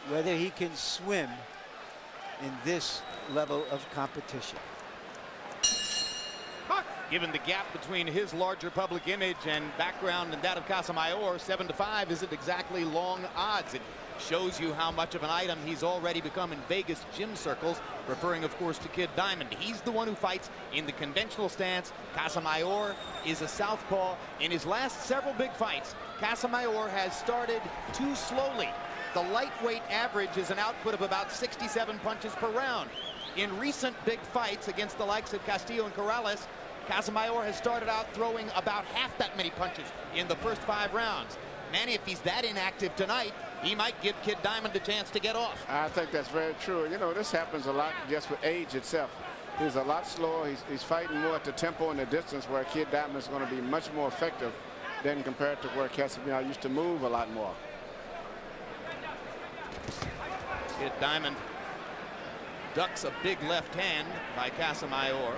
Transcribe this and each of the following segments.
whether he can swim in this level of competition. Given the gap between his larger public image and background and that of Casamayor, 7-5 isn't exactly long odds. It shows you how much of an item he's already become in Vegas gym circles, referring, of course, to Kid Diamond. He's the one who fights in the conventional stance. Casamayor is a southpaw. In his last several big fights, Casamayor has started too slowly. The lightweight average is an output of about 67 punches per round. In recent big fights against the likes of Castillo and Corrales, Casamayor has started out throwing about half that many punches in the first 5 rounds. Manny, if he's that inactive tonight, he might give Kid Diamond a chance to get off. I think that's very true. You know, this happens a lot just with age itself. He's a lot slower. He's fighting more at the tempo and the distance, where Kid Diamond is going to be much more effective than compared to where Casamayor used to move a lot more. Kid Diamond ducks a big left hand by Casamayor.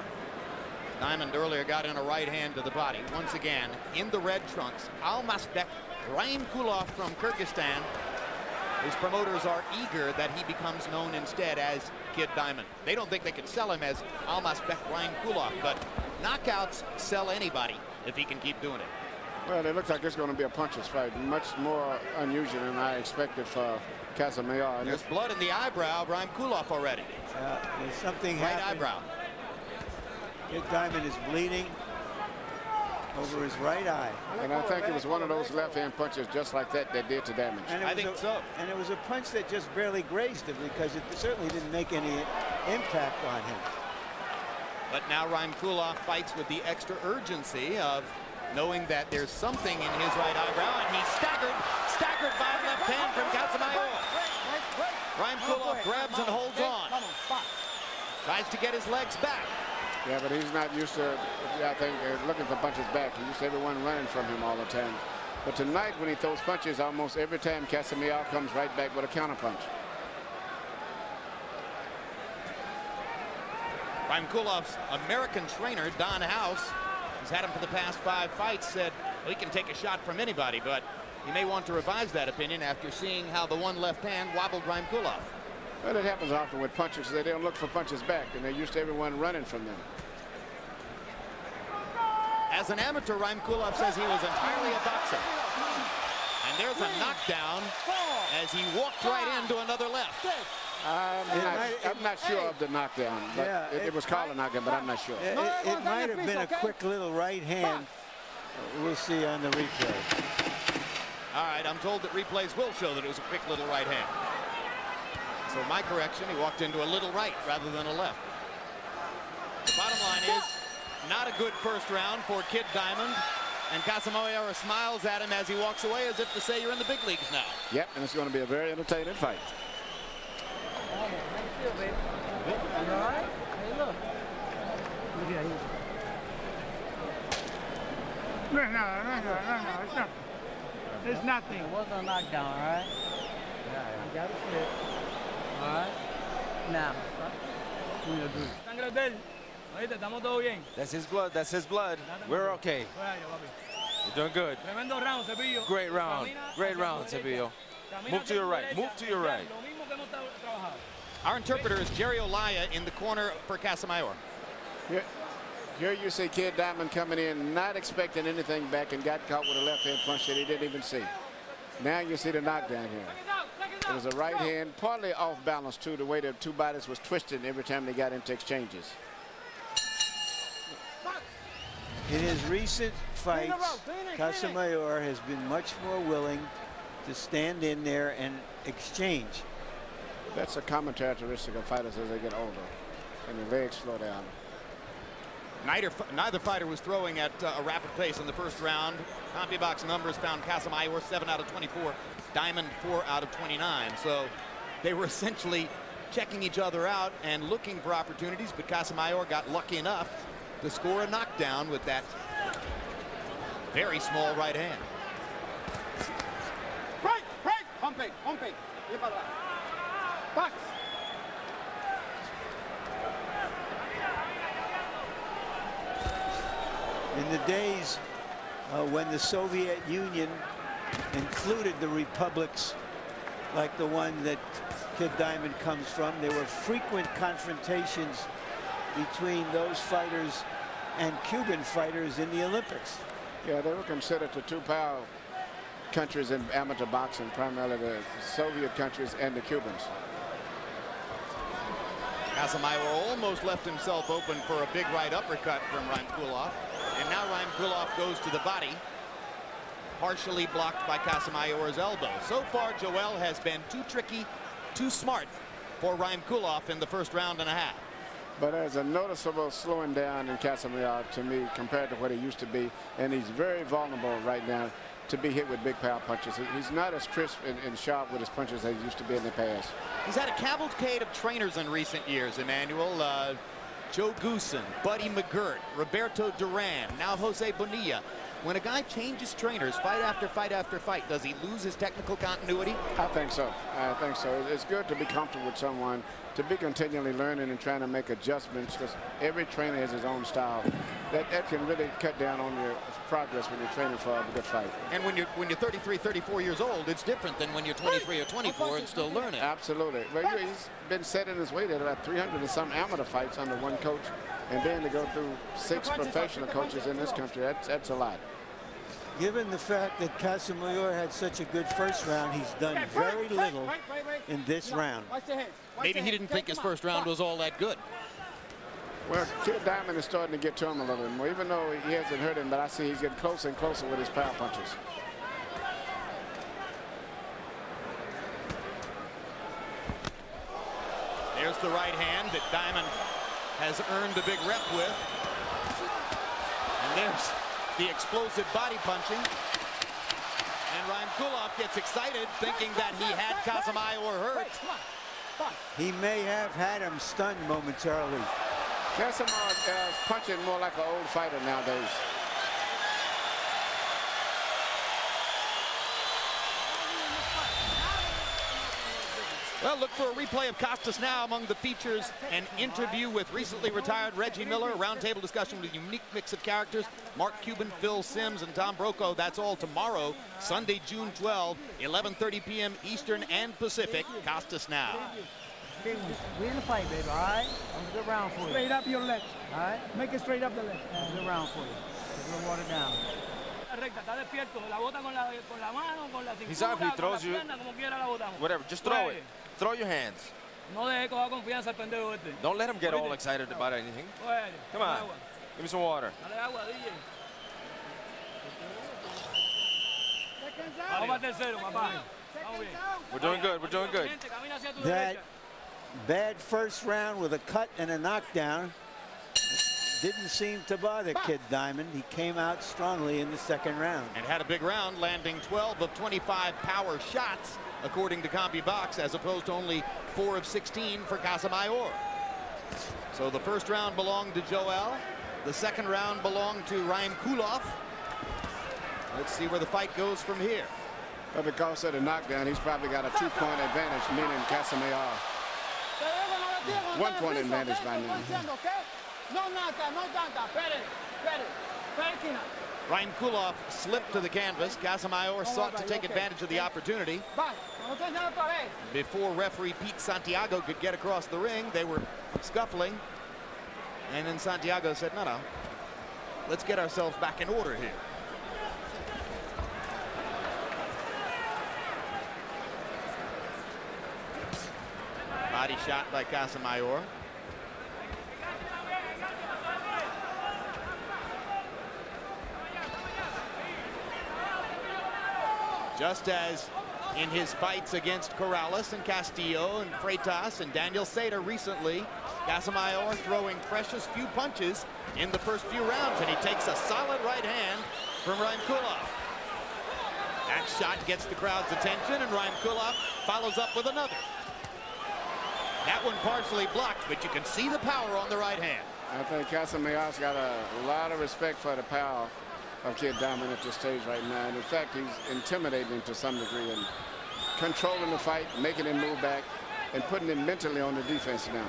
Diamond earlier got in a right hand to the body. Once again, in the red trunks, Almasbek Raimkulov from Kyrgyzstan. His promoters are eager that he becomes known instead as Kid Diamond. They don't think they could sell him as Almasbek Raimkulov, but knockouts sell anybody if he can keep doing it. Well, it looks like it's going to be a puncher's fight. Much more unusual than I expected for Casamayor. There's blood in the eyebrow of Raimkulov already. There's something right happened. eyebrow. Kid Diamond is bleeding over his right eye. And I think it was one of those left-hand punches just like that that did to damage. I think so. And it was a punch that just barely grazed him, because it certainly didn't make any impact on him. But now Raimkulov fights with the extra urgency of knowing that there's something in his right eyebrow, and he's staggered by a left hand from Casamayor. Raimkulov grabs and holds on. Tries to get his legs back. Yeah, but he's not used to, I think, looking for punches back. He's used to everyone running from him all the time. But tonight, when he throws punches, almost every time Casamayor comes right back with a counterpunch. Raimkulov's American trainer, Don House, has had him for the past 5 fights, said, well, he can take a shot from anybody, but he may want to revise that opinion after seeing how the one left hand wobbled Raimkulov. Well, it happens often with punchers. They don't look for punches back, and they're used to everyone running from them. As an amateur, Raimkulov says he was entirely a boxer. And there's a knockdown as he walked right into another left. I'm not sure of the knockdown, but yeah, it was called a knockdown, but I'm not sure. It might have been a quick little right hand. We'll see on the replay. All right, I'm told that replays will show that it was a quick little right hand. So my correction, he walked into a little right rather than a left. The bottom line is, not a good first round for Kid Diamond. And Casamayor smiles at him as he walks away, as if to say, you're in the big leagues now. Yep, and it's going to be a very entertaining fight. How you feel, baby? You all right? Hey, look. Look at you. No, it's not. It's nothing. It wasn't a knockdown, all right? Yeah, you got it fit. All right? Now, that's his blood. That's his blood. We're okay. You're doing good. Great round. Great round, Cepillo. Move to your right. Move to your right. Our interpreter is Jerry Olaya in the corner for Casamayor. Here you see Kid Diamond coming in, not expecting anything back, and got caught with a left hand punch that he didn't even see. Now you see the knockdown here. It was a right hand, partly off balance too, the way the two bodies was twisted every time they got into exchanges. In his recent fights, Casamayor has been much more willing to stand in there and exchange. That's a common characteristic of fighters as they get older, and their legs slow down. Neither fighter was throwing at a rapid pace in the first round. CompuBox numbers found Casamayor 7 out of 24, Diamond 4 out of 29. So they were essentially checking each other out and looking for opportunities, but Casamayor got lucky enough to score a knockdown with that very small right hand. Box. In the days when the Soviet Union included the republics like the one that Kid Diamond comes from. There were frequent confrontations between those fighters and Cuban fighters in the Olympics. Yeah, they were considered the two power countries in amateur boxing, primarily the Soviet countries and the Cubans. Casamayor almost left himself open for a big right uppercut from Rymkulov. And now Rymkulov goes to the body, partially blocked by Casamayor's elbow. So far, Joel has been too tricky, too smart for Rymkulov in the first round and a half. But there's a noticeable slowing down in Casamayor to me compared to what he used to be. And he's very vulnerable right now to be hit with big power punches. He's not as crisp and sharp with his punches as he used to be in the past. He's had a cavalcade of trainers in recent years, Emmanuel. Joe Goosen, Buddy McGirt, Roberto Duran, now Jose Bonilla. When a guy changes trainers fight after fight after fight, does he lose his technical continuity? I think so. I think so. It's good to be comfortable with someone, to be continually learning and trying to make adjustments, because every trainer has his own style. That can really cut down on your progress when you're training for a good fight. And when you're 33, 34 years old, it's different than when you're 23 or 24 and still learning. Absolutely. Well, he's been set in his way at about 300 and some amateur fights under one coach, and then to go through 6 professional coaches in this country, that's a lot. Given the fact that Casamayor had such a good first round, he's done very little in this round. Maybe he didn't think his first round was all that good. Well, Kid Diamond is starting to get to him a little bit more, even though he hasn't hurt him, but I see he's getting closer and closer with his power punches. There's the right hand that Diamond has earned a big rep with. And there's the explosive body punching. And Rymkulov gets excited thinking that he had Casamayor hurt. He may have had him stunned momentarily. Casamayor is punching more like an old fighter nowadays. Well, look for a replay of Costas now. Among the features, an interview with recently retired Reggie Miller, a roundtable discussion with a unique mix of characters, Mark Cuban, Phil Simms, and Tom Brokaw. That's all tomorrow, Sunday, June 12, 11:30 p.m. Eastern and Pacific. Costas now. We're in the fight, baby, all right? I'm a good round for you. Straight up your left. All right? Make it straight up the left. I'm a good round for you. Just a little water down. He's up, he throws you. Whatever, just throw it. Throw your hands. Don't let him get all excited about anything. Come on, give me some water. We're doing good, we're doing good. That bad first round with a cut and a knockdown didn't seem to bother Kid Diamond. He came out strongly in the second round. And had a big round, landing 12 of 25 power shots, according to CompuBox, as opposed to only 4 of 16 for Casamayor. So the first round belonged to Joel. The second round belonged to Rymkulov. Let's see where the fight goes from here. But because of the knockdown, he's probably got a 2-point advantage, meaning Casamayor. 1-point advantage by now. Rymkulov slipped to the canvas. Casamayor sought to take advantage of the opportunity. Before referee Pete Santiago could get across the ring, they were scuffling. And then Santiago said, no, let's get ourselves back in order here. Body shot by Casamayor. Just as in his fights against Corrales and Castillo and Freitas and Daniel Sater recently, Casamayor throwing precious few punches in the first few rounds, and he takes a solid right hand from Rymkulov. That shot gets the crowd's attention, and Rymkulov follows up with another. That one partially blocked, but you can see the power on the right hand. I think Casamayor's got a lot of respect for the power of Kid Diamond at this stage right now. And in fact, he's intimidating him to some degree and controlling the fight, making him move back, and putting him mentally on the defense now.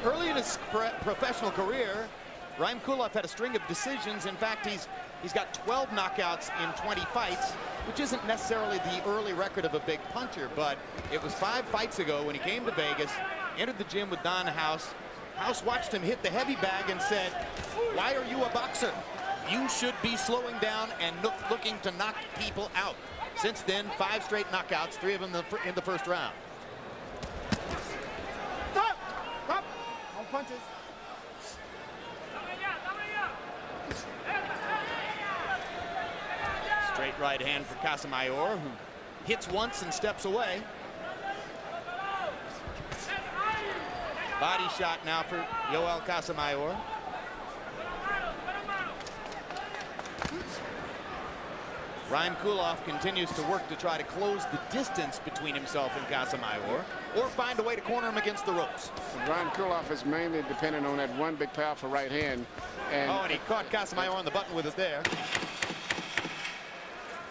Early in his professional career, Rymkulov had a string of decisions. In fact, He's got 12 knockouts in 20 fights, which isn't necessarily the early record of a big puncher, but it was 5 fights ago when he came to Vegas, entered the gym with Don House. House watched him hit the heavy bag and said, "Why are you a boxer? You should be slowing down and looking to knock people out." Since then, 5 straight knockouts, 3 of them in the first round. Stop! Stop! No punches. Straight right hand for Casamayor, who hits once and steps away. Body shot now for Yoel Casamayor. Ryan Kulov continues to work to try to close the distance between himself and Casamayor, or find a way to corner him against the ropes. Ryan Kulov is mainly dependent on that one big powerful right hand. And he caught Casamayor on the button with it there.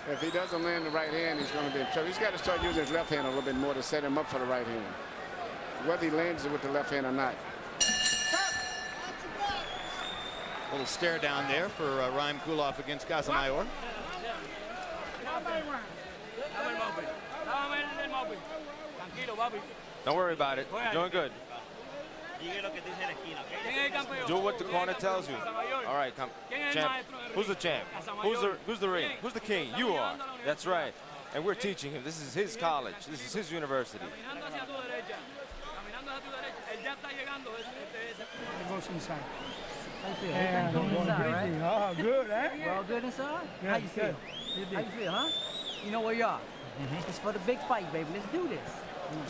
If he doesn't land the right hand, he's going to be in trouble. He's got to start using his left hand a little bit more to set him up for the right hand, whether he lands it with the left hand or not. A little stare down there for Ryan Kulov against Casamayor. Don't worry about it. You're doing good. Do what the corner tells you. All right, come. Champ. Who's the champ? Who's the ring? Who's the king? You are. That's right. And we're teaching him. This is his college. This is his university. Goes inside. How you feel? Yeah, Good inside, right? Oh, good, eh? We're all good inside? Yeah, How you feel? good. How you feel, huh? You know where you are. It's for the big fight, baby. Let's do this.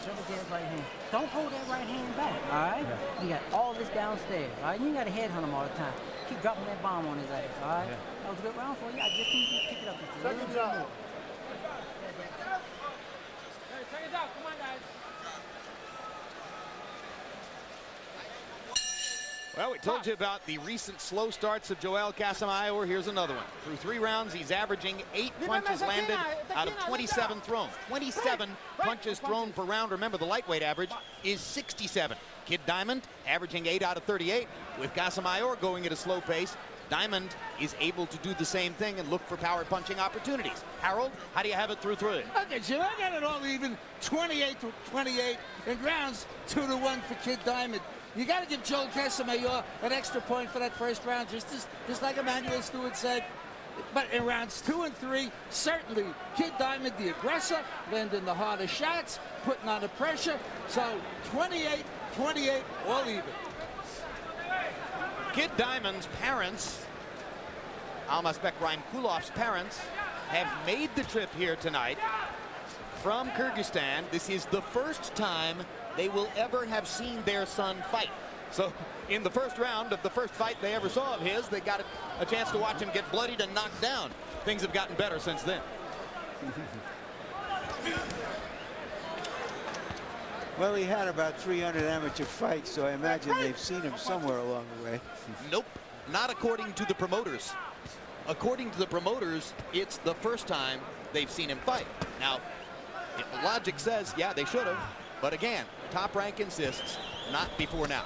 Show the jab right hand. Don't hold that right hand back, all right? You got all this downstairs, all right? You ain't got to headhunt him all the time. Keep dropping that bomb on his ass, all right? That was a good round for you. I just need you to pick it up just a little bit more. Well, we told you about the recent slow starts of Joel Casamayor. Here's another one. Through 3 rounds, he's averaging 8 punches landed out of 27 thrown. 27 punches thrown per round. Remember, the lightweight average is 67. Kid Diamond averaging 8 out of 38. With Casamayor going at a slow pace, Diamond is able to do the same thing and look for power punching opportunities. Harold, how do you have it through 3? Okay, Jim, I got it all even, 28-28 in rounds, 2-1 for Kid Diamond. You got to give Joel Casamayor an extra point for that first round, just like Emmanuel Stewart said. But in rounds 2 and 3, certainly Kid Diamond, the aggressor, landing the harder shots, putting on the pressure. So 28-28, all even. Kid Diamond's parents, Almazbek Ryan Kulov's parents, have made the trip here tonight from Kyrgyzstan. This is the first time they will ever have seen their son fight. So in the first round of the first fight they ever saw of his, they got a chance to watch him get bloodied and knocked down. Things have gotten better since then. Well, he had about 300 amateur fights, so I imagine they've seen him somewhere along the way. Nope, not according to the promoters. According to the promoters, it's the first time they've seen him fight. Now, logic says, yeah, they should have. But again, Top Rank insists, not before now.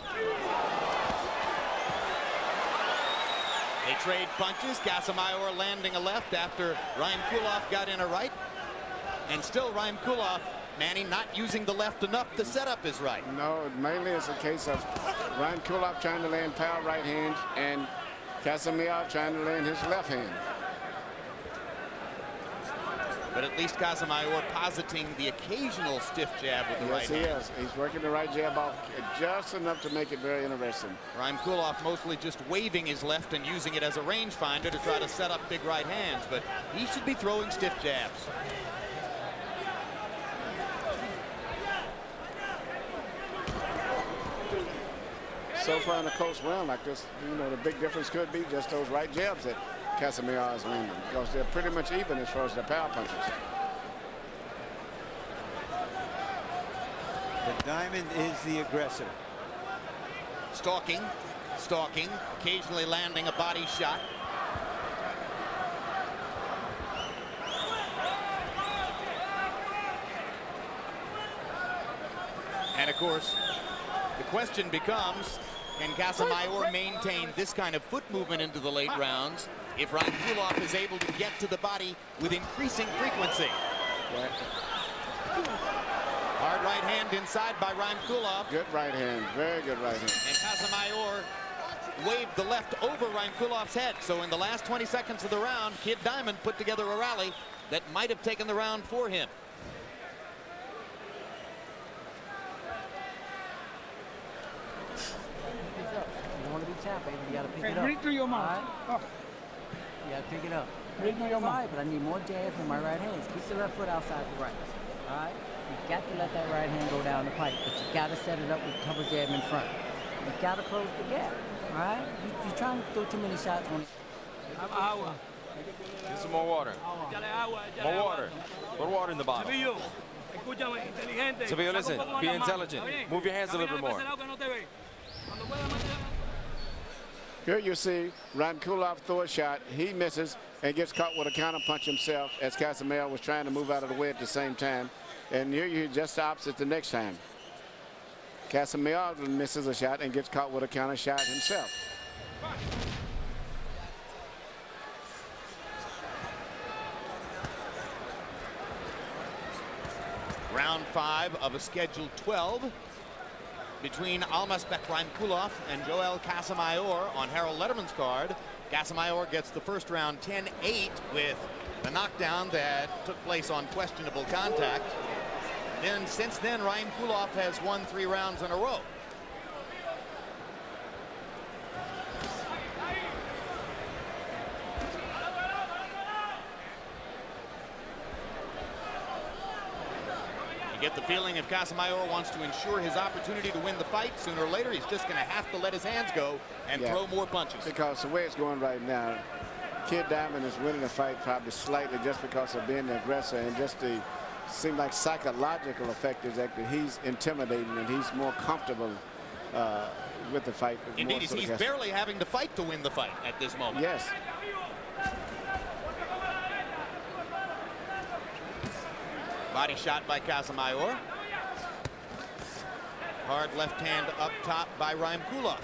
They trade punches. Casamayor landing a left after Ryan Kulov got in a right. And still Ryan Kulov, Manny, not using the left enough to set up his right. No, mainly it's a case of Ryan Kulov trying to land power right hand and Casamayor trying to land his left hand. But at least Casamayor positing the occasional stiff jab with the right hand. Yes, he is. He's working the right jab off just enough to make it very interesting. Ryan Kulov mostly just waving his left and using it as a rangefinder to try to set up big right hands, but he should be throwing stiff jabs. So far in a close round like this, you know, the big difference could be just those right jabs that Casamayor is landing, because they're pretty much even as far as the power punches. The Diamond is the aggressor. Stalking, stalking, occasionally landing a body shot. And of course, the question becomes, Can Casamayor maintain this kind of foot movement into the late rounds if Ryan Kulov is able to get to the body with increasing frequency? Yeah. Hard right hand inside by Ryan Kulov. Good right hand, very good right hand. And Casamayor waved the left over Ryan Kulov's head. So in the last 20 seconds of the round, Kid Diamond put together a rally that might have taken the round for him. You want to be champion, you got to pick it up. Bring it through your mouth. Right? You got to pick it up. Bring it through your mouth. But I need more jabs from my right hand. Keep the left foot outside the right. All right? You got to let that right hand go down the pipe, but you got to set it up with a couple jab in front. You got to close the gap. All right? You're trying to throw too many shots on it. Agua. Get some more water. Échale agua. More water. Put water in the bottle. Sevillo, escúchame, inteligente. Sevillo, listen. Saca un poco Be más la mano, intelligent. ¿está bien? Move your hands a little bit Camina more. por ese lado que no te ve. Cuando pueda mantener- Here you see Ryan Kulov throw a shot. He misses and gets caught with a counter punch himself as Casamayor was trying to move out of the way at the same time. And here you just the opposite the next time. Casamayor misses a shot and gets caught with a counter shot himself. Round 5 of a scheduled 12 between Almasbek Rymkulov and Joel Casamayor on Harold Letterman's card. Casamayor gets the first round 10-8 with the knockdown that took place on questionable contact. Then since then, Rymkulov has won 3 rounds in a row. You get the feeling if Casamayor wants to ensure his opportunity to win the fight, sooner or later he's just going to have to let his hands go and throw more punches. Because the way it's going right now, Kid Diamond is winning the fight probably slightly just because of being the aggressor and just the seem like psychological effect is that he's intimidating and he's more comfortable with the fight. Indeed, he's barely having to fight to win the fight at this moment. Yes. Body shot by Casamayor. Hard left hand up top by Rymkulov.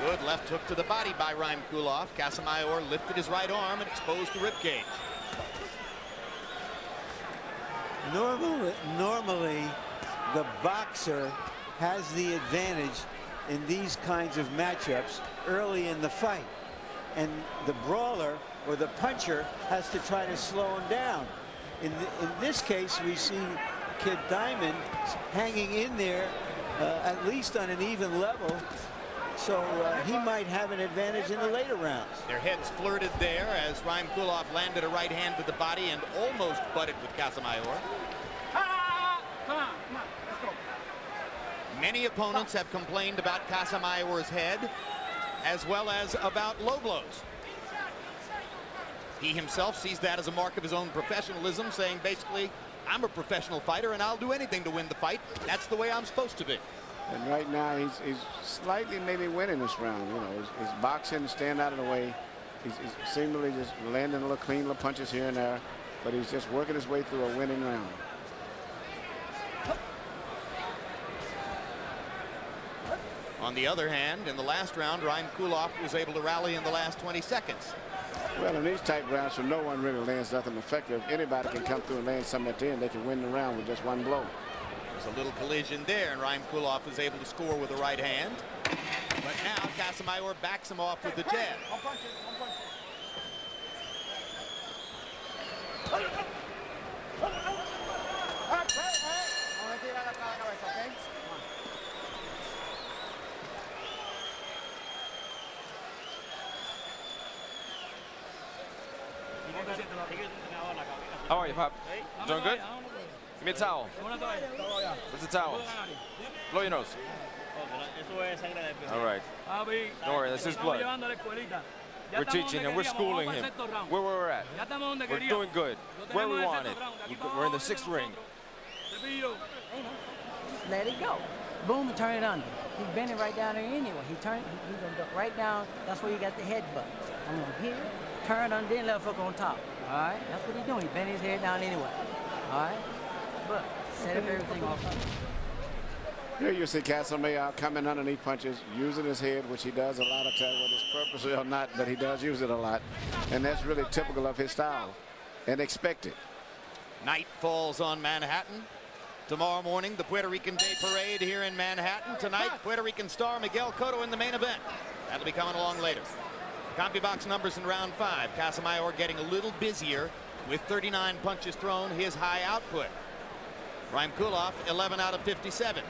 Good left hook to the body by Rymkulov. Casamayor lifted his right arm and exposed the ribcage. Normally, the boxer has the advantage in these kinds of matchups early in the fight. And the brawler or the puncher has to try to slow him down. In this case, we see Kid Diamond hanging in there at least on an even level. So he might have an advantage in the later rounds. Their heads flirted there as Rymkulov landed a right hand to the body and almost butted with Casamayor. Come on, let's go. Many opponents have complained about Casamayor's head as well as about low blows. He himself sees that as a mark of his own professionalism, saying basically, I'm a professional fighter and I'll do anything to win the fight. That's the way I'm supposed to be. And right now he's slightly maybe winning this round. You know, he's boxing, staying out of the way. He's seemingly just landing a little clean little punches here and there, but he's just working his way through a winning round. On the other hand, in the last round, Rymkulov was able to rally in the last 20 seconds. Well, in these type rounds, so no one really lands nothing effective. Anybody can come through and land something at the end. They can win the round with just one blow. There's a little collision there, and Rymkulov was able to score with a right hand. But now Casamayor backs him off with the jab. How are you, Pop? Doing good? Give me a towel. What's the towel? Blow your nose. All right. Don't worry, that's his blood. We're teaching him. We're schooling him. Where we're at. We're doing good. Where we want it. We're in the 6th ring. Just let it go. Boom, and turn it under. He's bending right down there anyway. He's going to go right down. That's where you got the headbutt. I'm going to here, turn under, then left hook on top. All right? That's what he's doing. He's bending his head down anyway. All right? But set up everything off. Here you see Casamayor coming underneath punches, using his head, which he does a lot of times, whether it's purposely or not, but he does use it a lot. And that's really typical of his style and expected. Night falls on Manhattan. Tomorrow morning, the Puerto Rican Day Parade here in Manhattan. Tonight, Puerto Rican star Miguel Cotto in the main event. That'll be coming along later. CompuBox numbers in round 5. Casamayor getting a little busier with 39 punches thrown, his high output. Rymkulov, 11 out of 57.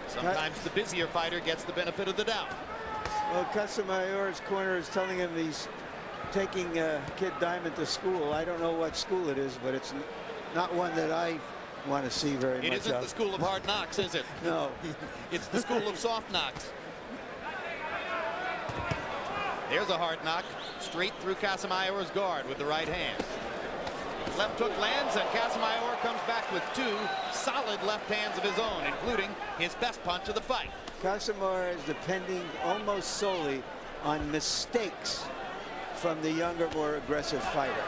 Sometimes the busier fighter gets the benefit of the doubt. Well, Casamayor's corner is telling him he's taking Kid Diamond to school. I don't know what school it is, but it's not one that I want to see very much. It isn't the school of hard knocks, is it? No. It's the school of soft knocks. There's a hard knock straight through Casamayor's guard with the right hand. Left hook lands, and Casamayor comes back with 2 solid left hands of his own, including his best punch of the fight. Casamayor is depending almost solely on mistakes from the younger, more aggressive fighter.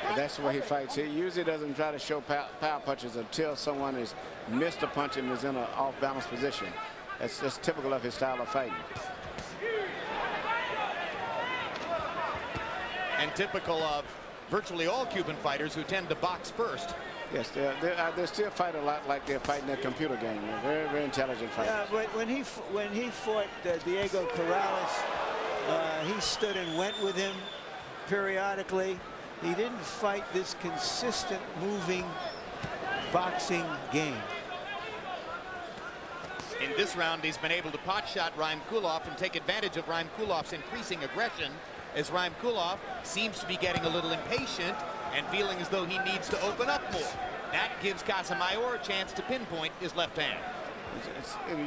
And that's the way he fights. He usually doesn't try to show power punches until someone has missed a punch and is in an off-balance position. That's just typical of his style of fighting. And typical of virtually all Cuban fighters who tend to box first. Yes, they still fight a lot like they're fighting that computer game. They're very, very intelligent fighters. Yeah, but when he fought Diego Corrales, he stood and went with him periodically. He didn't fight this consistent moving boxing game. In this round, he's been able to pot shot Rymkulov and take advantage of Rymkulov's increasing aggression, as Rymkulov seems to be getting a little impatient and feeling as though he needs to open up more. That gives Casamayor a chance to pinpoint his left hand.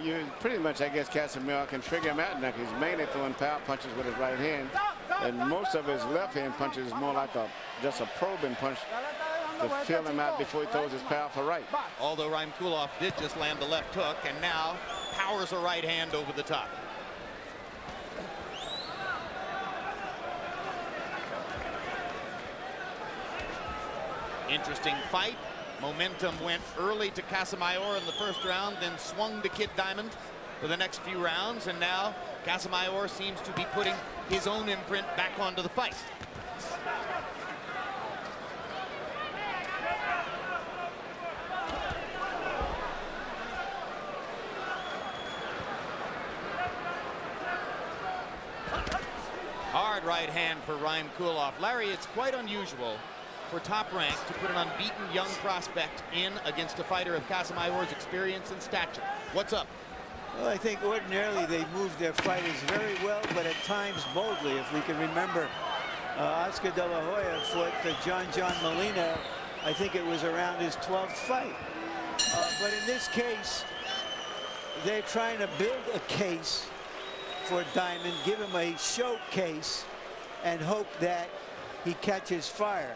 You pretty much, I guess, Casamayor can figure him out now. He's mainly throwing power punches with his right hand, and most of his left hand punches is more like just a probing punch to feel him out before he throws his powerful right. Although Rymkulov did just land the left hook and now powers a right hand over the top. Interesting fight. Momentum went early to Casamayor in the first round, then swung to Kid Diamond for the next few rounds, and now Casamayor seems to be putting his own imprint back onto the fight. Hard right hand for Rymkulov. Larry, it's quite unusual for Top Rank to put an unbeaten young prospect in against a fighter of Casamayor's experience and stature. What's up? Well, I think ordinarily they move their fighters very well, but at times boldly. If we can remember, Oscar De La Hoya fought John Molina. I think it was around his 12th fight. But in this case, they're trying to build a case for Diamond, give him a showcase, and hope that he catches fire.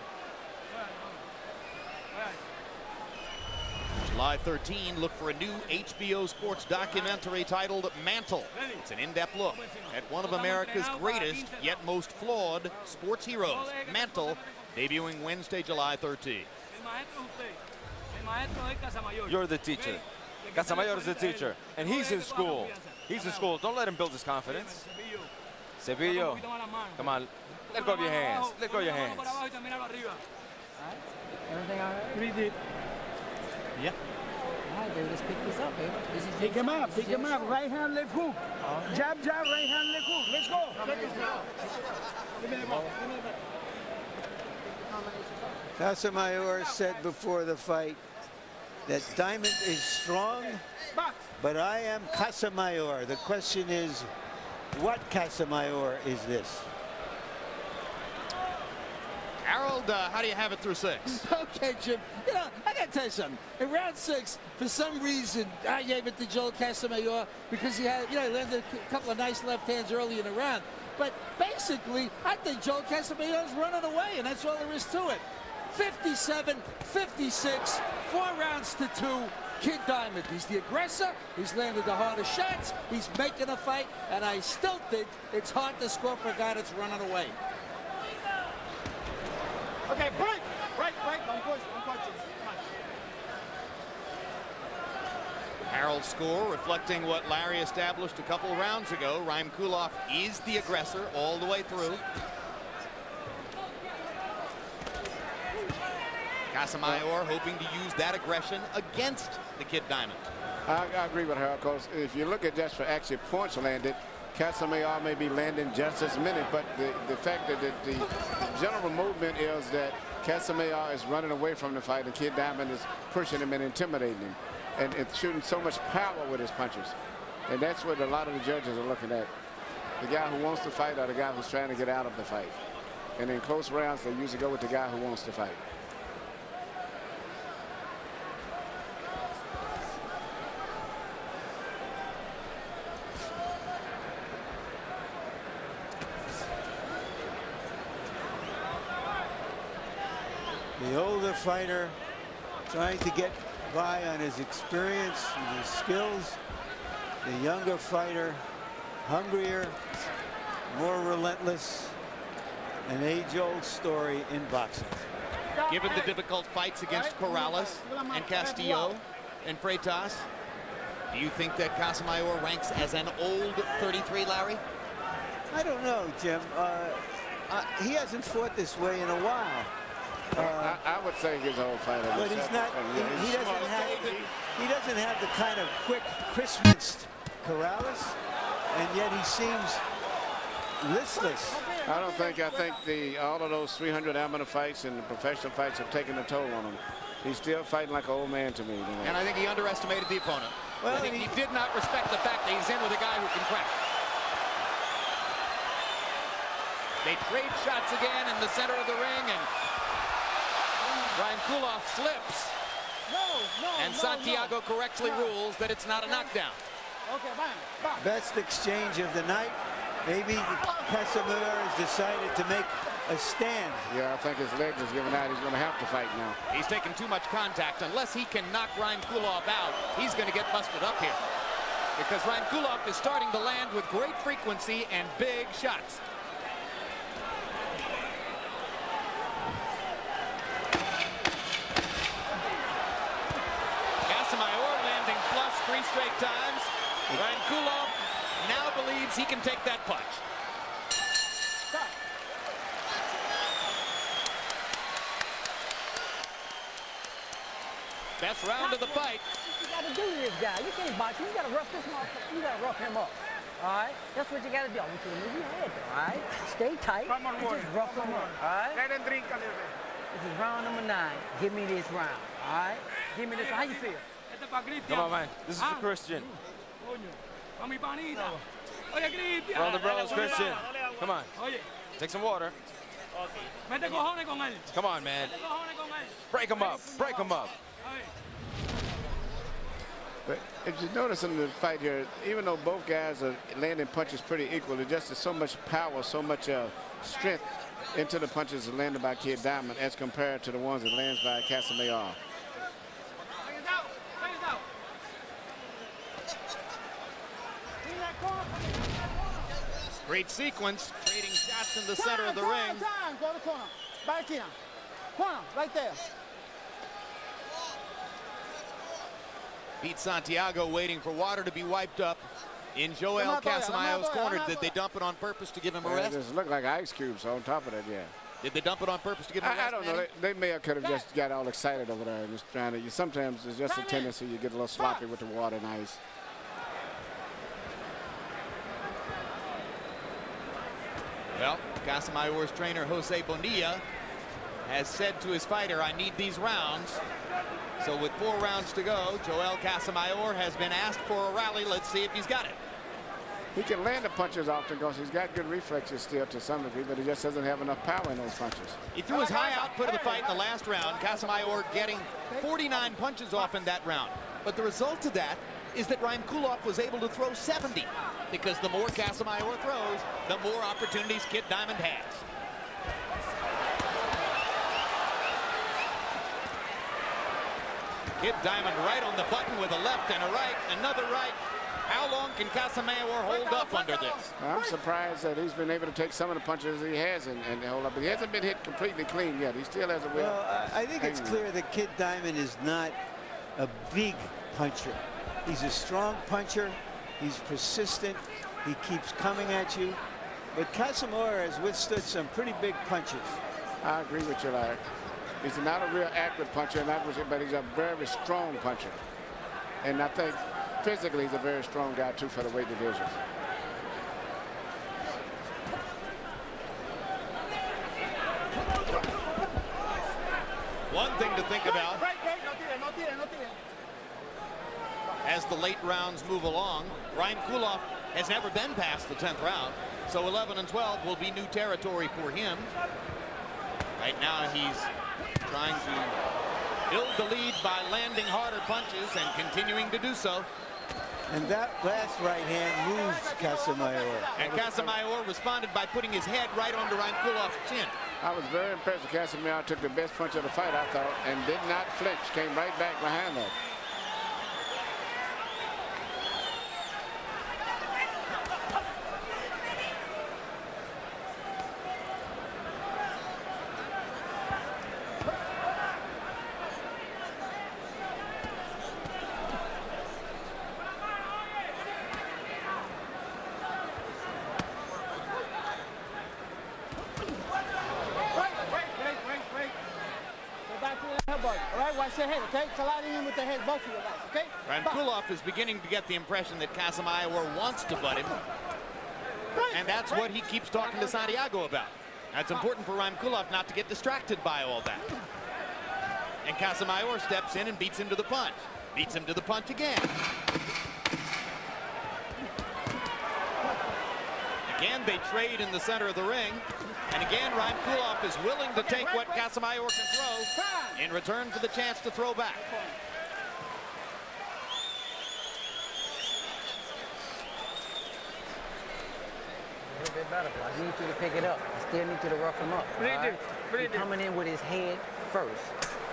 July 13, look for a new HBO Sports documentary titled Mantle. It's an in-depth look at one of America's greatest yet most flawed sports heroes. Mantle, debuting Wednesday, July 13. You're the teacher. Casamayor is the teacher, and he's in school. He's in school. Don't let him build his confidence. Cepillo, come on. Let go of your hands. Let go of your hands. Everything all right? Pretty deep. Yeah. All right, baby, let's pick this up, baby. This is Pick him up, pick him up. Right hand, left hook. Jab, jab, right hand, left hook. Let's go. Give me the ball. Give me the ball. Casamayor said before the fight that Diamond is strong, but I am Casamayor. The question is, what Casamayor is this? Harold, how do you have it through 6? Okay, Jim. You know, I got to tell you something. In round 6, for some reason, I gave it to Joel Casamayor because he had, he landed a couple of nice left hands early in the round. But basically, I think Joel Casamayor's running away, and that's all there is to it. 57-56, 4 rounds to 2. Kid Diamond, he's the aggressor. He's landed the hardest shots. He's making a fight, and I still think it's hard to score for a guy that's running away. Okay, break. Break. Don't push. Don't push. Come on. The score reflecting what Larry established a couple rounds ago. Raim Kulov is the aggressor all the way through. Casamayor hoping to use that aggression against the Kid Diamond. I agree with her, because if you look at just for actually points landed, Casamayor may be landing just as many, but the fact that the general movement is that Casamayor is running away from the fight, and Kid Diamond is pushing him and intimidating him, and it's shooting so much power with his punches. And that's what a lot of the judges are looking at. The guy who wants to fight or the guy who's trying to get out of the fight. And in close rounds, they usually go with the guy who wants to fight. The older fighter trying to get by on his experience and his skills. The younger fighter hungrier, more relentless. An age-old story in boxing. Given the difficult fights against Corrales and Castillo and Freitas, do you think that Casamayor ranks as an old 33, Larry? I don't know, Jim. He hasn't fought this way in a while. I would say he's an old fighter. But he's not. He doesn't have the kind of quick, crisp Corrales, and yet he seems listless. I think all of those 300 amateur fights and the professional fights have taken a toll on him. He's still fighting like an old man to me. And I think he underestimated the opponent. Well, I think he did not respect the fact that he's in with a guy who can crack. They trade shots again in the center of the ring, and Raim Kulov slips. And Santiago correctly rules that it's not a knockdown. Best exchange of the night. Maybe Casamayor has decided to make a stand. Yeah, I think his legs is giving out. He's going to have to fight now. He's taking too much contact. Unless he can knock Raim Kulov out, he's going to get busted up here. Because Raim Kulov is starting to land with great frequency and big shots. Casamayor landing flush 3 straight times. Raim Kulov now believes he can take that punch. Best round of the fight. You got to do to this guy. You can't box him. You got to rough this motherfucker. You got to rough him up. All right? That's what you got to do. I want you to move your head, though, all right? Stay tight. And just rough him up, all right? Let him drink a little bit. This is round number 9. Give me this round, all right? Give me this. How you feel? Come on, man. This is for Christian. For the bros, Christian. Come on. Take some water. Come on, man. Break him up. Break him up. But if you notice in the fight here, even though both guys are landing punches pretty equally, just there's so much power, so much strength into the punches landed by Kid Diamond as compared to the ones that lands by Casamayor. Great sequence, trading shots in the center of the ring. Go to corner. Back here. Corner, right there. Pete Santiago waiting for water to be wiped up in Joel Casamayor's corner. Did they dump it on purpose to give him a rest? It just looked like ice cubes on top of that, yeah. Did they dump it on purpose to give him a rest? I don't know. They may have could have just got all excited over there and just trying to. Sometimes there's just a tendency you get a little sloppy with the water and ice. Well, Casamayor's trainer Jose Bonilla has said to his fighter, I need these rounds. So with 4 rounds to go, Joel Casamayor has been asked for a rally. Let's see if he's got it. He can land the punches often because he's got good reflexes still to some degree, but he just doesn't have enough power in those punches. He threw his high output of the fight in the last round. Casamayor getting 49 punches off in that round. But the result of that is that Raim Kulov was able to throw 70, because the more Casamayor throws, the more opportunities Kid Diamond has. Kid Diamond right on the button with a left and a right, another right. How long can Casamayor hold up under this? I'm surprised that he's been able to take some of the punches he has and hold up. But he hasn't been hit completely clean yet. He still has a will. Well, I think it's clear that Kid Diamond is not a big puncher. He's a strong puncher. He's persistent. He keeps coming at you. But Casamayor has withstood some pretty big punches. I agree with you, Larry. He's not a real accurate puncher, and that was it, but he's a very strong puncher. And I think physically he's a very strong guy, too, for the weight division. One thing to think about as the late rounds move along, Ryan Kuloff has never been past the 10th round, so 11 and 12 will be new territory for him. Right now he's trying to build the lead by landing harder punches and continuing to do so. And that last right hand moves Casamayor. And Casamayor responded by putting his head right onto Ryan Kuloff's chin. I was very impressed with Casamayor. Took the best punch of the fight, I thought, and did not flinch. Came right back behind that. Watch your head, okay? Colliding in with the head, both of you guys, okay? Ryan Kuloff is beginning to get the impression that Casamayor wants to butt him. And that's what he keeps talking to Santiago about. That's important for Ryan Kuloff not to get distracted by all that. And Casamayor steps in and beats him to the punch. Beats him to the punch again. Again, they trade in the center of the ring. And again, Ryan Kuloff is willing to take what Casamayor can throw in return for the chance to throw back. A little bit better, boy. I need you to pick it up. I still need you to rough him up. He's coming in with his head first.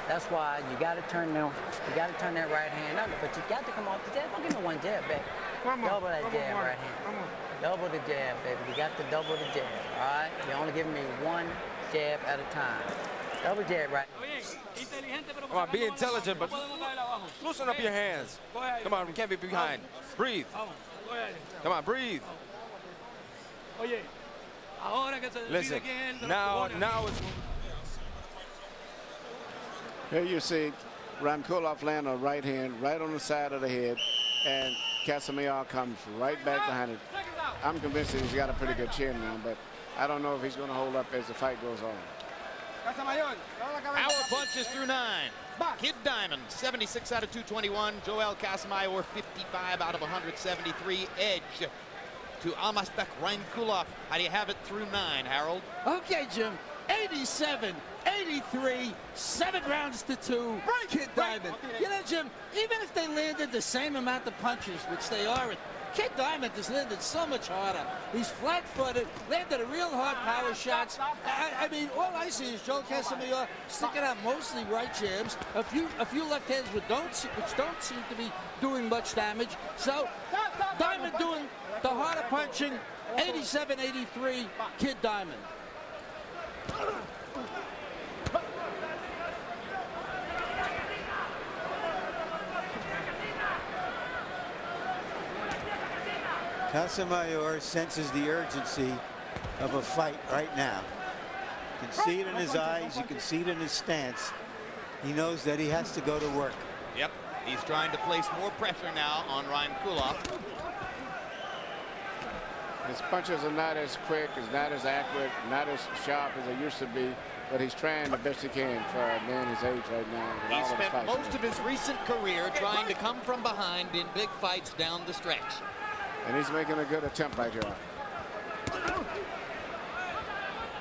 That's why you got to turn them. You got to turn that right hand up, but you got to come off the jab. Don't give me one jab back. Double that jab right hand. Double the jab, baby. You got to double the jab. All right. You're only giving me one jab at a time. Double jab right. Come on, be intelligent, but loosen up your hands. Come on, we can't be behind. Breathe. Come on, breathe. Listen, now it's... Here you see Ryan Kuloff land a right hand right on the side of the head, and Casamayor comes right back behind it. I'm convinced that he's got a pretty good chin now, but I don't know if he's going to hold up as the fight goes on. Power punches through 9. Kid Diamond, 76 out of 221. Joel Casamayor, 55 out of 173. Edge to Almasbek Ryan Kuloff. How do you have it through 9, Harold? Okay, Jim. 87, 83, 7 rounds to 2. Kid Diamond. You know, Jim, even if they landed the same amount of punches, which they are, Kid Diamond has landed so much harder. He's flat-footed, landed a real hard power shots. I mean, all I see is Joel Casamayor sticking out mostly right jabs, a few left hands which don't seem to be doing much damage. So Diamond doing the harder punching, 87-83, Kid Diamond. Casamayor senses the urgency of a fight right now. You can see it in his eyes. You can see it in his stance. He knows that he has to go to work. Yep, he's trying to place more pressure now on Ryan Kuloff. His punches are not as quick, is not as accurate, not as sharp as they used to be, but he's trying the best he can for a man his age right now. He spent most of his recent career trying to come from behind in big fights down the stretch. And he's making a good attempt right here.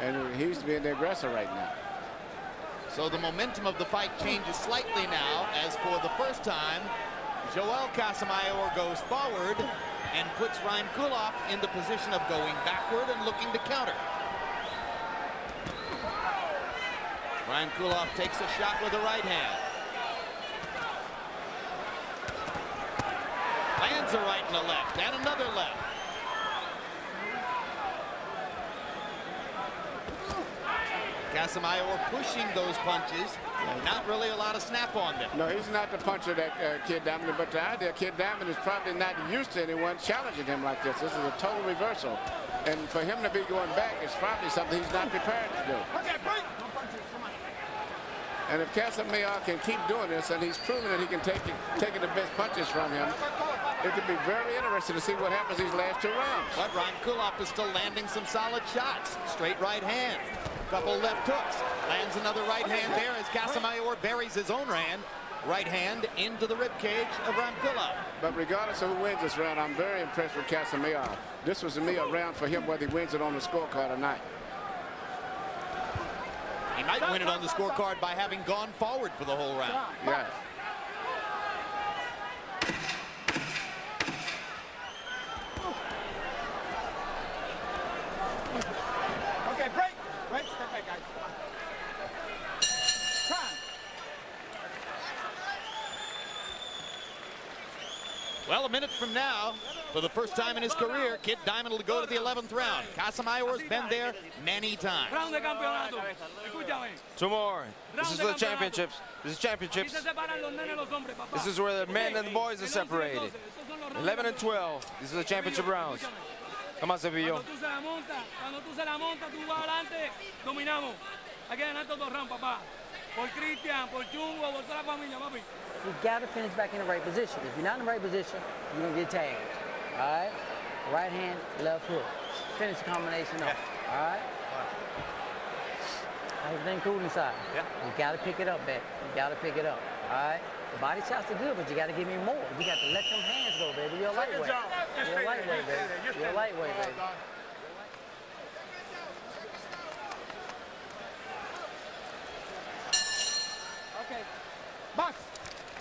And he's being the aggressor right now. So the momentum of the fight changes slightly now, as for the first time, Joel Casamayor goes forward and puts Ryan Kuloff in the position of going backward and looking to counter. Ryan Kuloff takes a shot with the right hand. Lands a right and a left, and another left. Casamayor pushing those punches. Not really a lot of snap on them. No, he's not the puncher that Kid Diamond, but the idea Kid Diamond is probably not used to anyone challenging him like this. This is a total reversal. And for him to be going back is probably something he's not prepared to do. Okay, break. And if Casamayor can keep doing this, and he's proven that he can take the best punches from him, it could be very interesting to see what happens these last 2 rounds. But Ryan Kulop is still landing some solid shots. Straight right hand. Couple left hooks. Lands another right hand there as Casamayor buries his own right hand into the rib cage of Ryan Kulop. But regardless of who wins this round, I'm very impressed with Casamayor. This was to me a round for him, whether he wins it on the scorecard or not. He might win it on the scorecard by having gone forward for the whole round. Yeah. Okay, break. Break, step back, guys. Time. Well, a minute from now, for the first time in his career, Kid Diamond will go to the 11th round. Casamayor's been there many times. 2 more. This is the championships. This is championships. This is where the men and the boys are separated. 11 and 12. This is the championship rounds. Come on, Sevillo. Cuando tú se la montas, tú vas adelante, dominamos. Aquí adelante 2 rounds, papá. Por Cristian, por Chungo, por toda la familia, papi. You got to finish back in the right position. If you're not in the right position, you're going to get tagged. All right? Right hand, left hook. Finish the combination up. All right? Everything cool inside. Yeah. You got to pick it up, baby. You got to pick it up. All right? The body shots are good, but you got to give me more. You got to let them hands go, baby. You're a lightweight. You're a lightweight, baby. You're a lightweight, baby. Okay. Box.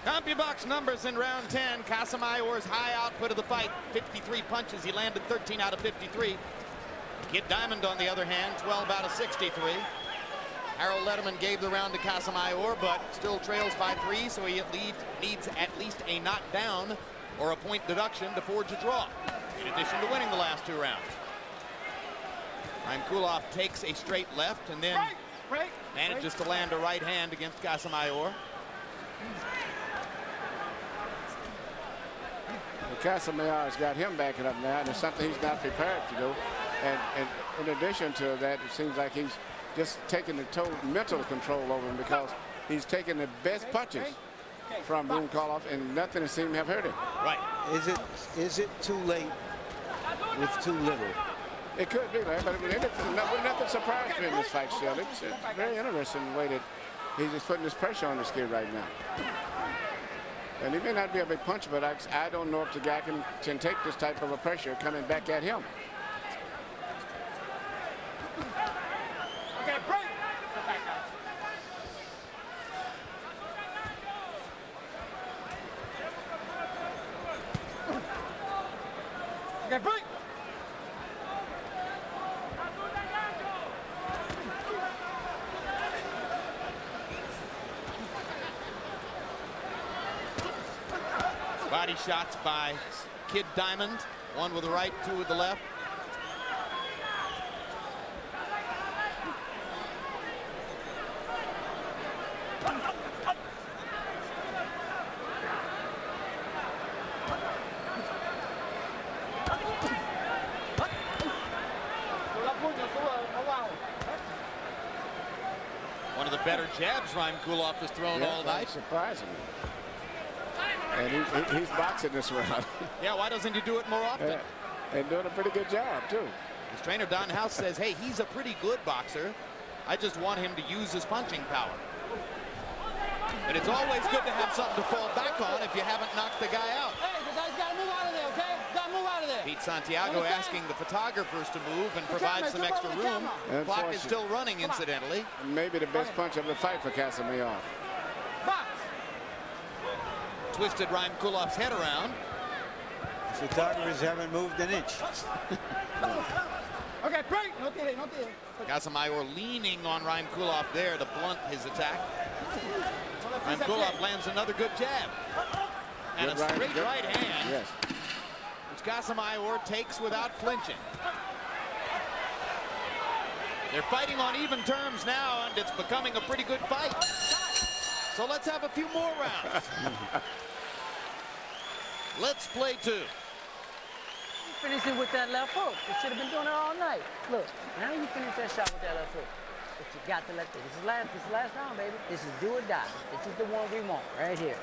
CompuBox numbers in round 10. Casamayor's high output of the fight, 53 punches. He landed 13 out of 53. Kid Diamond, on the other hand, 12 out of 63. Harold Letterman gave the round to Casamayor, but still trails by 3, so he needs at least a knockdown or a point deduction to forge a draw, in addition to winning the last 2 rounds. Ryan Kulop takes a straight left and then manages to land a right hand against Casamayor. Casamayor's got him backing up now, and it's something he's not prepared to do. And in addition to that, it seems like he's just taking the total mental control over him, because he's taking the best punches from Ryan Kulop, and nothing seems to have hurt him. Right. Is it too late with too little? It could be, right? But nothing surprised me in this fight still. It's very interesting the way that he's just putting this pressure on this kid right now. And he may not be a big puncher, but I don't know if the guy can take this type of a pressure coming back at him. Okay, break. Okay, break. Body shots by Kid Diamond, 1 with the right, 2 with the left. One of the better jabs Ryan Kulop has thrown all night. Surprising. And he's boxing this round. Yeah, why doesn't he do it more often? Yeah. And doing a pretty good job, too. His trainer, Don House, says, hey, he's a pretty good boxer. I just want him to use his punching power. But it's always good to have something to fall back on if you haven't knocked the guy out. Hey, the guy's got to move out of there, okay? Got to move out of there. Pete Santiago asking the photographers to move and provide some extra room. The clock is still running, incidentally. Maybe the best punch of the fight for Casamayor. Box. Twisted Ryan Kulop's head around. The photographers haven't moved an inch. Okay, break. No tire, no tire. Casamayor leaning on Ryan Kulop there to blunt his attack. Ryan Kulop lands another good jab. And a straight right hand, yes, which Casamayor takes without flinching. They're fighting on even terms now, and it's becoming a pretty good fight. So let's have a few more rounds. Let's play 2. Finishing with that left hook. You should have been doing it all night. Look, now you finish that shot with that left hook. But you got to let this is last round, baby. This is do or die. This is the one we want right here.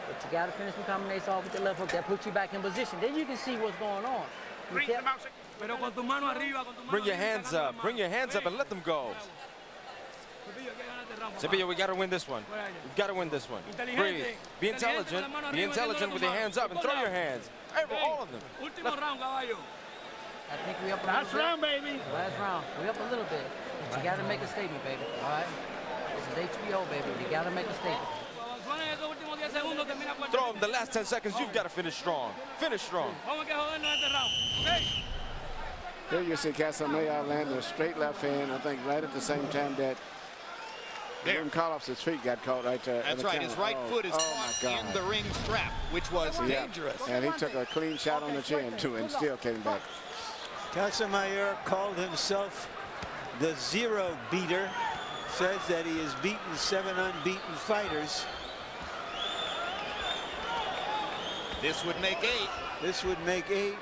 But you got to finish the combination off with the left hook. That puts you back in position. Then you can see what's going on. Bring your hands up. Bring your hands up and let them go. Cepillo, we got to win this one. We've got to win this one. Breathe. Be intelligent. Be intelligent with your hands up and throw your hands. All of them. I think we up a little bit. Last round, baby. Last round. We up a little bit. But you got to make a statement, baby. All right? This is HBO, baby. You got to make a statement. Throw them the last 10 seconds. You've got to finish strong. Finish strong. Here you see Casamayor land a straight left hand, I think right at the same time that Koloff's feet got caught right there. That's right. His right foot is caught in the ring strap, which was dangerous. And he took a clean shot on the chin, too, and still came back. Casamayor called himself the Zero Beater. Says that he has beaten 7 unbeaten fighters. This would make 8. This would make 8.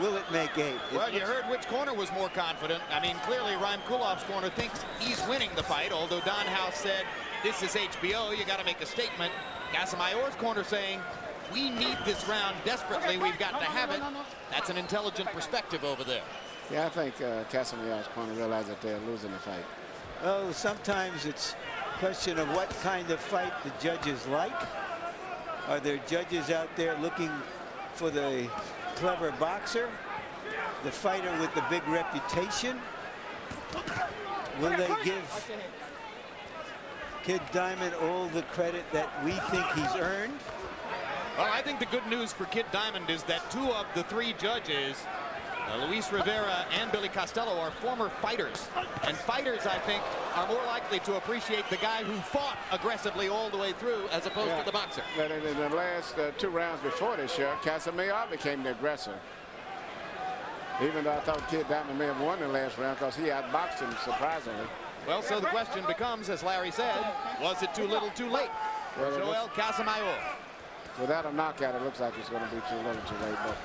Will it make 8? Well, you heard which corner was more confident. I mean, clearly Ryan Kulov's corner thinks he's winning the fight, although Don House said, this is HBO, you got to make a statement. Casamayor's corner saying, we need this round desperately, we've got to have it. That's an intelligent perspective over there. Yeah, I think Casamayor's corner realized that they're losing the fight. Oh, sometimes it's a question of what kind of fight the judges like. Are there judges out there looking for the clever boxer, the fighter with the big reputation? Will they give Kid Diamond all the credit that we think he's earned? Well, I think the good news for Kid Diamond is that 2 of the 3 judges, Luis Rivera and Billy Costello, are former fighters. And fighters, I think, are more likely to appreciate the guy who fought aggressively all the way through as opposed to the boxer. But in the last 2 rounds before this year, Casamayor became the aggressor. Even though I thought Kid Diamond may have won the last round because he outboxed him surprisingly. Well, so the question becomes, as Larry said, was it too little too late for Joel Casamayor? Without a knockout, it looks like it's going to be too little too late. But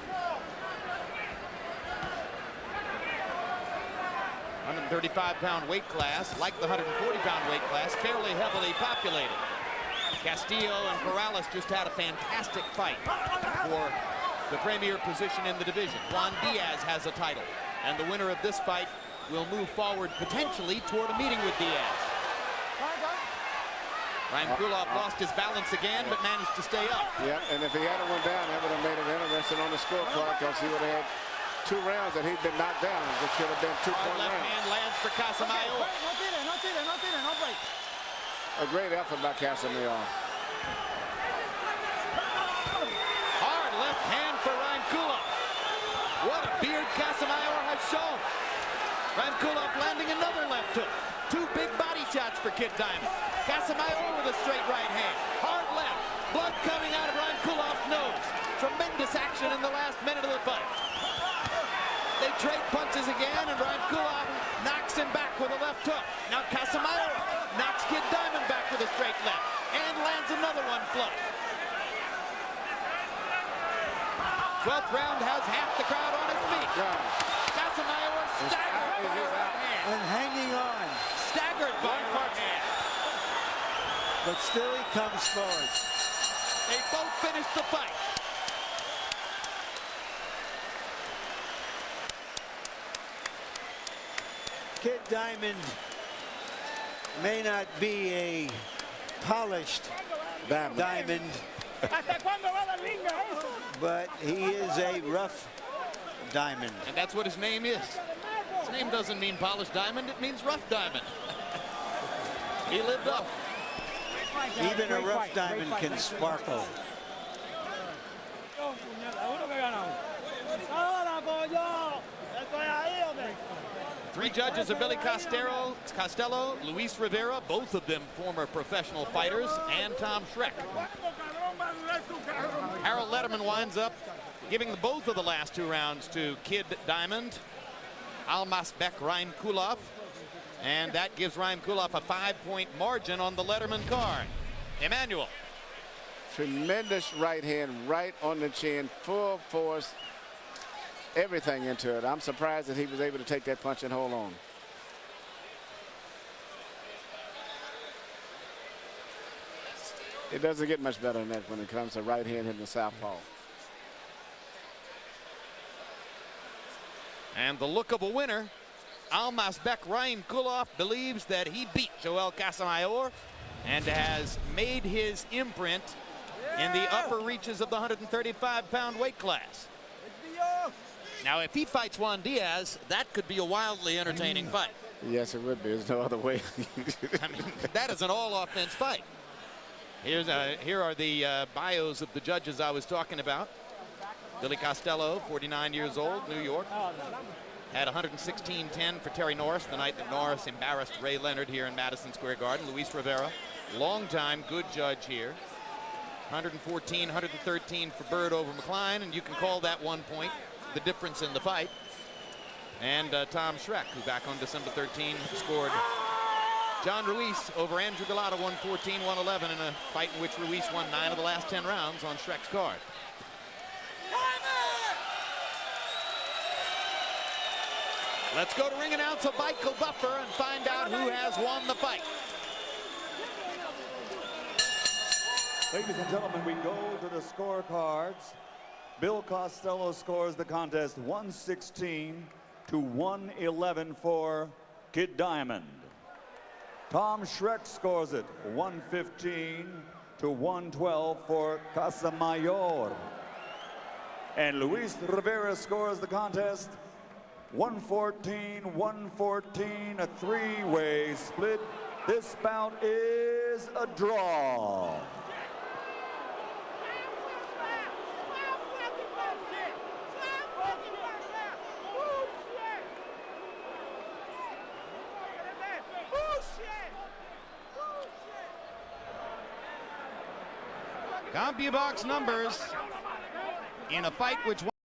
135-pound weight class, like the 140-pound weight class, fairly heavily populated. Castillo and Corrales just had a fantastic fight for the premier position in the division. Juan Diaz has a title, and the winner of this fight will move forward potentially toward a meeting with Diaz. Ryan Kulov lost his balance again, but managed to stay up. Yeah, and if he hadn't went down, that would have made it interesting on the scorecard because he would have had 2 rounds that he'd been knocked down, which should have been 2-point left rounds. hand lands for Casamayor. A great effort by Casamayor. Hard left hand for Ryan Kulov. What a beard Casamayor has shown. Ryan Kulov landing another left hook. 2 big body shots for Kid Diamond. Casamayor with a straight right hand. Hard left. Blood coming out of Ryan Kulov's nose. Tremendous action in the last minute of the fight. They trade punches again, and Ryan Kulov knocks him back with a left hook. Now Casamayor knocks Kid Diamond back with a straight left and lands another one flush. 12th round has half the crowd on his feet. Casamayor staggered by a right hand. And hanging on. Staggered by a right hand. But still he comes forward. They both finished the fight. Kid Diamond may not be a polished diamond, but he is a rough diamond. And that's what his name is. His name doesn't mean polished diamond, it means rough diamond. He lived up. Even a rough diamond can sparkle. Three judges are Billy Costello, Luis Rivera, both of them former professional fighters, and Tom Schreck. Harold Letterman winds up giving both of the last 2 rounds to Kid Diamond. Almas Beck, Ryan Kulov. And that gives Ryan Kuloff a 5-point margin on the Letterman card. Emmanuel. Tremendous right hand right on the chin, full force, everything into it. I'm surprised that he was able to take that punch and hold on. It doesn't get much better than that when it comes to right hand hitting the southpaw. And the look of a winner. Almasbek Ryan Kuloff believes that he beat Joel Casamayor and has made his imprint in the upper reaches of the 135-pound weight class. Now, if he fights Juan Diaz, that could be a wildly entertaining fight. Yes, it would be. There's no other way. I mean, that is an all-offense fight. Here are the bios of the judges I was talking about. Billy Costello, 49 years old, New York. Had 116-10 for Terry Norris the night that Norris embarrassed Ray Leonard here in Madison Square Garden. Luis Rivera, longtime good judge here. 114, 113 for Bird over McCline, and you can call that 1 point the difference in the fight. And Tom Schreck, who back on December 13 scored John Ruiz over Andrew Galata, 114-111 in a fight in which Ruiz won 9 of the last 10 rounds on Schreck's card. Let's go to ring announcer Michael Buffer and find out who has won the fight. Ladies and gentlemen, we go to the scorecards. Bill Costello scores the contest 116-111 for Kid Diamond. Tom Schreck scores it 115-112 for Casamayor. And Luis Rivera scores the contest 114-114, a three-way split. This bout is a draw. CompuBox numbers in a fight which